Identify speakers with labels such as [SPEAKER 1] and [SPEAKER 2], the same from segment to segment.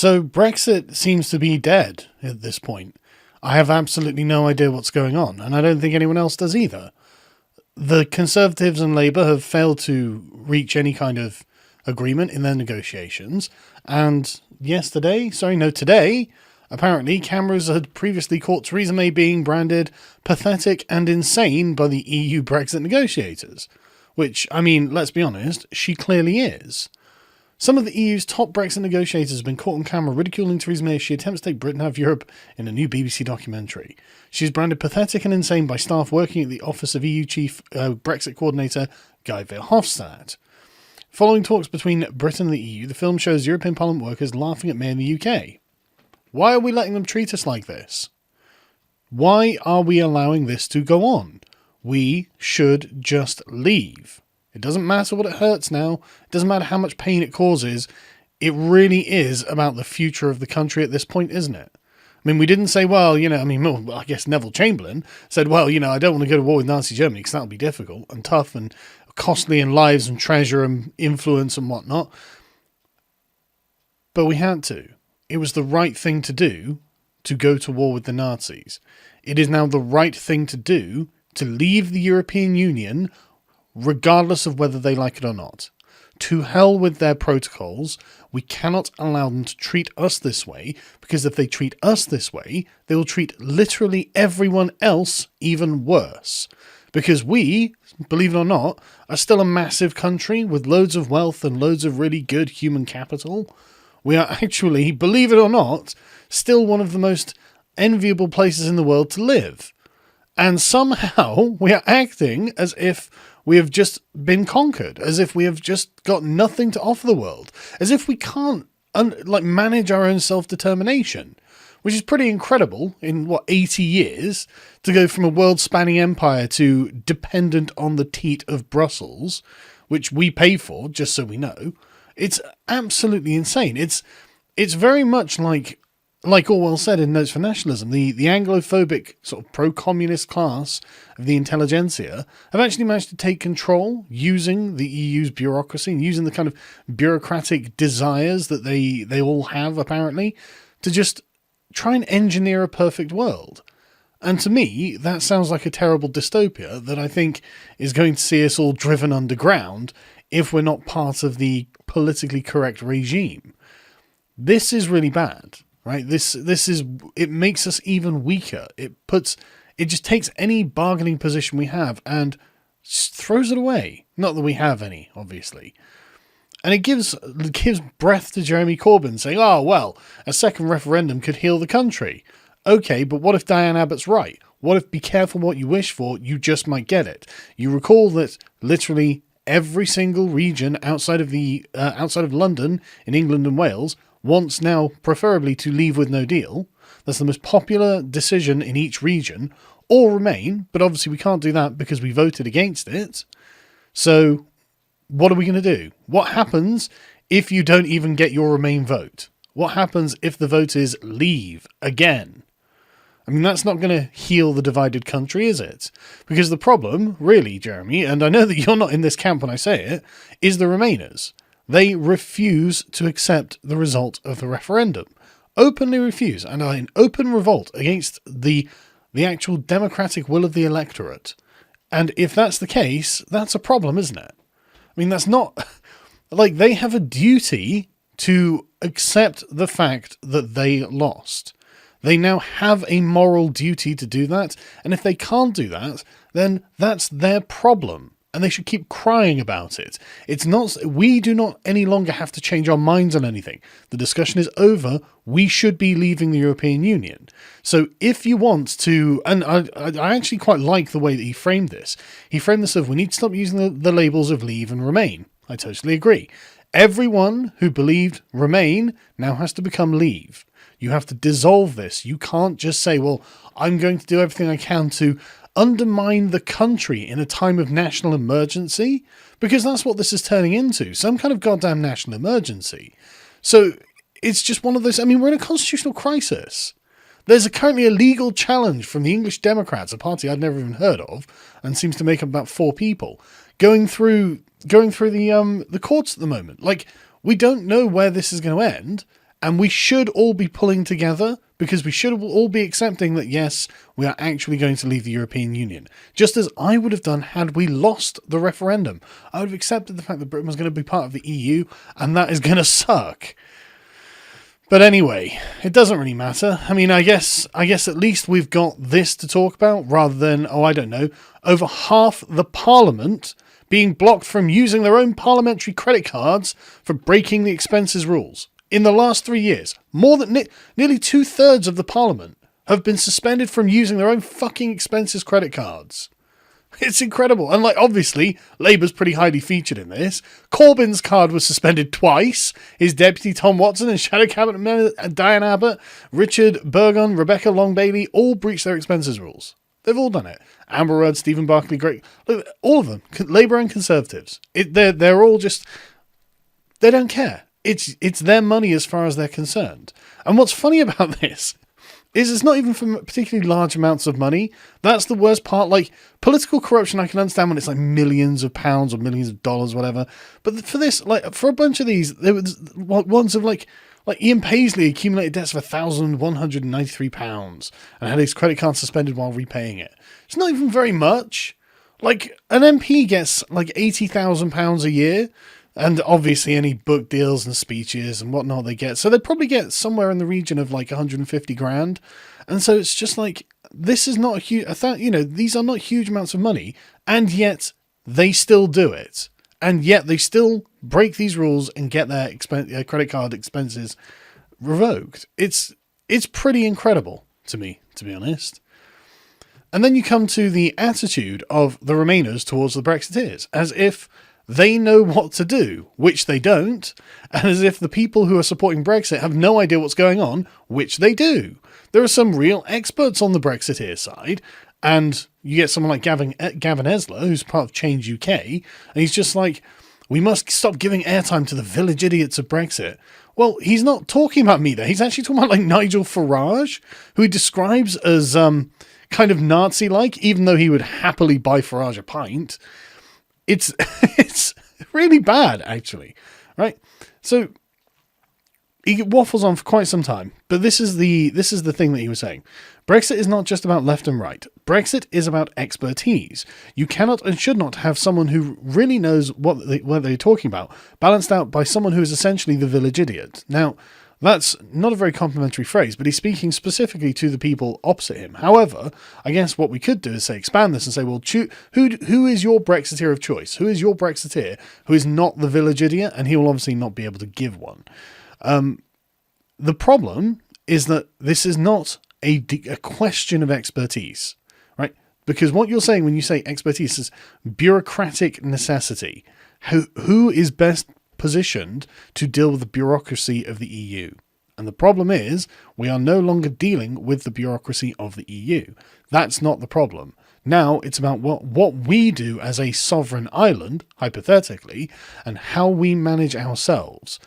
[SPEAKER 1] So Brexit seems to be dead at this point. I have absolutely no idea what's going on, and I don't think anyone else does either. The Conservatives and Labour have failed to reach any kind of agreement in their negotiations, and today, apparently cameras had previously caught Theresa May being branded pathetic and insane by the EU Brexit negotiators. Which, I mean, let's be honest, she clearly is. Some of the EU's top Brexit negotiators have been caught on camera ridiculing Theresa May as she attempts to take Britain out of Europe in a new BBC documentary. She is branded pathetic and insane by staff working at the office of EU Chief Brexit Coordinator Guy Verhofstadt. Following talks between Britain and the EU, the film shows European Parliament workers laughing at May in the UK. Why are we letting them treat us like this? Why are we allowing this to go on? We should just leave. It doesn't matter what it hurts now. It doesn't matter how much pain it causes. It really is about the future of the country at this point, isn't it? I mean, we didn't say, I guess Neville Chamberlain said, I don't want to go to war with Nazi Germany because that'll be difficult and tough and costly in lives and treasure and influence and whatnot. But we had to. It was the right thing to do to go to war with the Nazis. It is now the right thing to do to leave the European Union, regardless of whether they like it or not. To hell with their protocols. We cannot allow them to treat us this way, because if they treat us this way, they will treat literally everyone else even worse. Because we, believe it or not, are still a massive country with loads of wealth and loads of really good human capital. We are actually, believe it or not, still one of the most enviable places in the world to live. And somehow we are acting as if we have just been conquered, as if we have just got nothing to offer the world, as if we can't manage our own self-determination, which is pretty incredible in, 80 years, to go from a world-spanning empire to dependent on the teat of Brussels, which we pay for, just so we know. It's absolutely insane. It's very much like Orwell said in Notes for Nationalism, the Anglophobic sort of pro-communist class of the intelligentsia have actually managed to take control using the EU's bureaucracy and using the kind of bureaucratic desires that they all have, apparently, to just try and engineer a perfect world. And to me, that sounds like a terrible dystopia that I think is going to see us all driven underground if we're not part of the politically correct regime. This is really bad. Right, it makes us even weaker. It just takes any bargaining position we have and throws it away. Not that we have any, obviously. And it gives breath to Jeremy Corbyn saying, a second referendum could heal the country. Okay, but what if Diane Abbott's right? What if be careful what you wish for, you just might get it? You recall that literally every single region outside of London in England and Wales wants now preferably to leave with no deal. That's the most popular decision in each region, or remain, but obviously we can't do that because we voted against it. So what are we going to do? What happens if you don't even get your remain vote? What happens if the vote is leave again? I mean, that's not going to heal the divided country, is it? Because the problem, really, Jeremy, and I know that you're not in this camp when I say it, is the Remainers. They refuse to accept the result of the referendum. Openly refuse, and are in open revolt against the actual democratic will of the electorate. And if that's the case, that's a problem, isn't it? I mean, that's not... they have a duty to accept the fact that they lost. They now have a moral duty to do that, and if they can't do that, then that's their problem. And they should keep crying about it. We do not any longer have to change our minds on anything. The discussion is over. We should be leaving the European Union. So if you want to, and I actually quite like the way that he framed this. He framed this of, we need to stop using the labels of leave and remain. I totally agree. Everyone who believed remain now has to become leave. You have to dissolve this. You can't just say, I'm going to do everything I can to undermine the country in a time of national emergency, because that's what this is turning into, some kind of goddamn national emergency. So it's just one of those, we're in a constitutional crisis. There's currently a legal challenge from the English Democrats, a party I'd never even heard of, and seems to make up about 4 people, going through the courts at the moment. We don't know where this is going to end, And we should all be pulling together, because we should all be accepting that, yes, we are actually going to leave the European Union. Just as I would have done had we lost the referendum. I would have accepted the fact that Britain was going to be part of the EU, and that is going to suck. But anyway, it doesn't really matter. I mean, I guess at least we've got this to talk about, rather than, I don't know, over half the Parliament being blocked from using their own parliamentary credit cards for breaking the expenses rules. In the last 3 years, more than nearly 2/3 of the Parliament have been suspended from using their own fucking expenses credit cards. It's incredible. And, obviously, Labour's pretty highly featured in this. Corbyn's card was suspended twice. His deputy, Tom Watson, and Shadow Cabinet Diane Abbott, Richard Burgon, Rebecca Long-Bailey, all breached their expenses rules. They've all done it. Amber Rudd, Stephen Barclay, Greg, all of them, Labour and Conservatives. They're all just, they don't care. It's their money as far as they're concerned. And what's funny about this is it's not even for particularly large amounts of money. That's the worst part. Political corruption, I can understand when it's millions of pounds or millions of dollars, whatever. But for this, for a bunch of these, there was ones of Ian Paisley accumulated debts of £1,193 and had his credit card suspended while repaying it. It's not even very much. An MP gets £80,000 a year. And obviously any book deals and speeches and whatnot they get. So they probably get somewhere in the region of 150 grand. And so it's just this is not a huge, these are not huge amounts of money. And yet they still do it. And yet they still break these rules and get their credit card expenses revoked. It's pretty incredible to me, to be honest. And then you come to the attitude of the Remainers towards the Brexiteers, as if they know what to do, which they don't, and as if the people who are supporting Brexit have no idea what's going on, which they do. There are some real experts on the Brexiteer side, and you get someone like Gavin Esler, who's part of Change UK, and he's just we must stop giving airtime to the village idiots of Brexit. Well, he's not talking about me there. He's actually talking about Nigel Farage, who he describes as kind of Nazi-like, even though he would happily buy Farage a pint. It's really bad, actually, right? So he waffles on for quite some time, but this is the thing that he was saying. Brexit is not just about left and right. Brexit is about expertise. You cannot and should not have someone who really knows what they're talking about balanced out by someone who is essentially the village idiot. Now, that's not a very complimentary phrase, but he's speaking specifically to the people opposite him. However, I guess what we could do is expand this and say, well, who is your Brexiteer of choice? Who is your Brexiteer who is not the village idiot? And he will obviously not be able to give one. The problem is that this is not a question of expertise, right? Because what you're saying when you say expertise is bureaucratic necessity. Who is best positioned to deal with the bureaucracy of the EU? And the problem is we are no longer dealing with the bureaucracy of the EU. That's not the problem. Now it's about what we do as a sovereign island, hypothetically, and how we manage ourselves.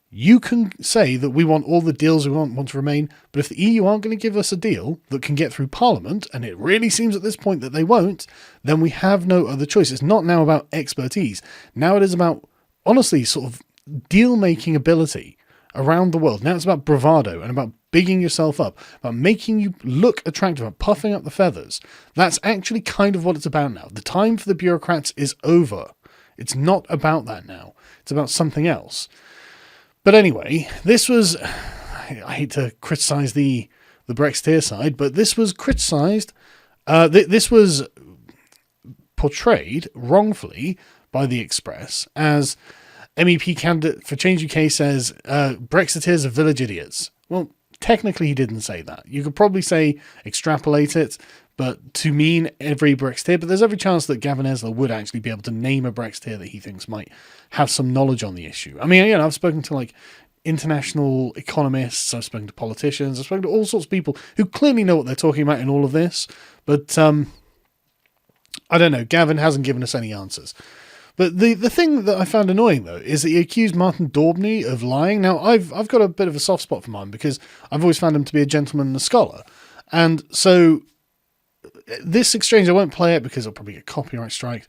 [SPEAKER 1] You can say that we want all the deals we want to remain, but if the EU aren't going to give us a deal that can get through Parliament, and it really seems at this point that they won't, then we have no other choice. It's not now about expertise. Now it is about, honestly, sort of deal-making ability around the world. Now it's about bravado and about bigging yourself up, about making you look attractive, about puffing up the feathers. That's actually kind of what it's about now. The time for the bureaucrats is over. It's not about that now. It's about something else. But anyway, this was, I hate to criticise the Brexiteer side, but this was criticised, this was portrayed wrongfully by the Express as MEP candidate for Change UK says Brexiteers are village idiots. Well, technically he didn't say that. You could probably say extrapolate it, but to mean every Brexiteer, but there's every chance that Gavin Esler would actually be able to name a Brexiteer that he thinks might have some knowledge on the issue. I mean, I've spoken to international economists, I've spoken to politicians, I've spoken to all sorts of people who clearly know what they're talking about in all of this, but I don't know, Gavin hasn't given us any answers. But the thing that I found annoying, though, is that he accused Martin Daubney of lying. Now, I've got a bit of a soft spot for Martin because I've always found him to be a gentleman and a scholar. And so this exchange, I won't play it because I'll probably get copyright strike,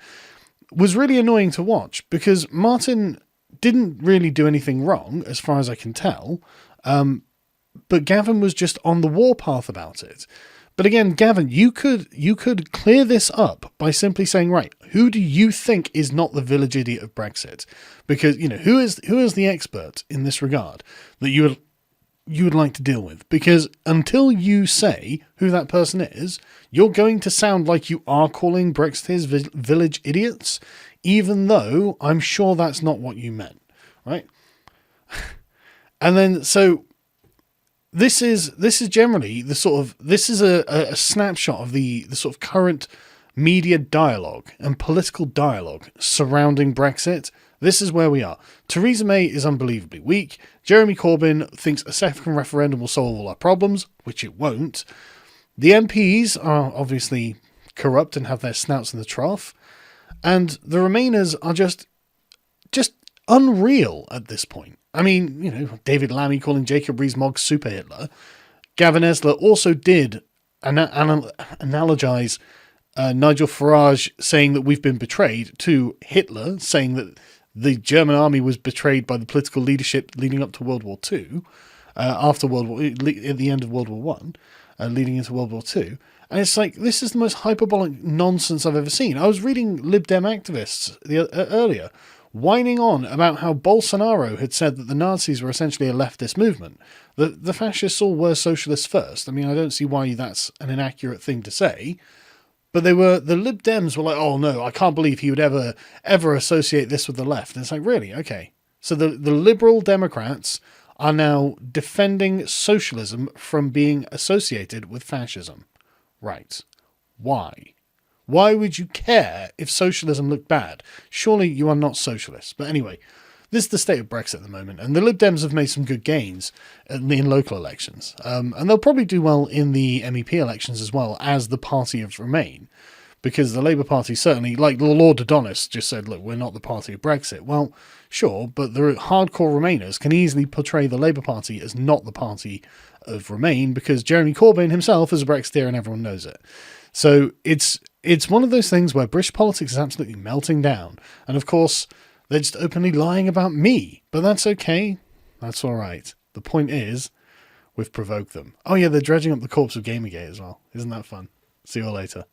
[SPEAKER 1] was really annoying to watch because Martin didn't really do anything wrong, as far as I can tell. But Gavin was just on the warpath about it. But again, Gavin, you could clear this up by simply saying, right, who do you think is not the village idiot of Brexit? Because, who is the expert in this regard that you would like to deal with? Because until you say who that person is, you're going to sound like you are calling Brexiteers village idiots, even though I'm sure that's not what you meant, right? And then, so this is generally the sort of, this is a snapshot of the sort of current media dialogue and political dialogue surrounding Brexit. This is where we are. Theresa May is unbelievably weak. Jeremy Corbyn thinks a second referendum will solve all our problems, which it won't. The MPs are obviously corrupt and have their snouts in the trough. And the Remainers are just unreal at this point. I mean, David Lammy calling Jacob Rees-Mogg Super Hitler. Gavin Esler also did analogize Nigel Farage saying that we've been betrayed to Hitler, saying that the German army was betrayed by the political leadership leading up to World War II, at the end of World War One, leading into World War II. And it's like, this is the most hyperbolic nonsense I've ever seen. I was reading Lib Dem activists earlier, whining on about how Bolsonaro had said that the Nazis were essentially a leftist movement. The fascists all were socialists first. I mean, I don't see why that's an inaccurate thing to say. But the Lib Dems were like, oh no, I can't believe he would ever associate this with the left. And it's like, really? Okay. So the liberal Democrats are now defending socialism from being associated with fascism. Right. Why? Why would you care if socialism looked bad? Surely you are not socialists. But anyway, this is the state of Brexit at the moment. And the Lib Dems have made some good gains in local elections. And they'll probably do well in the MEP elections as well as the party of Remain. Because the Labour Party certainly, like the Lord Adonis just said, look, we're not the party of Brexit. Well, sure, but the hardcore Remainers can easily portray the Labour Party as not the party of Remain because Jeremy Corbyn himself is a Brexiteer and everyone knows it. So it's one of those things where British politics is absolutely melting down. And of course, they're just openly lying about me. But that's okay. That's all right. The point is, we've provoked them. Oh yeah, they're dredging up the corpse of Gamergate as well. Isn't that fun? See you all later.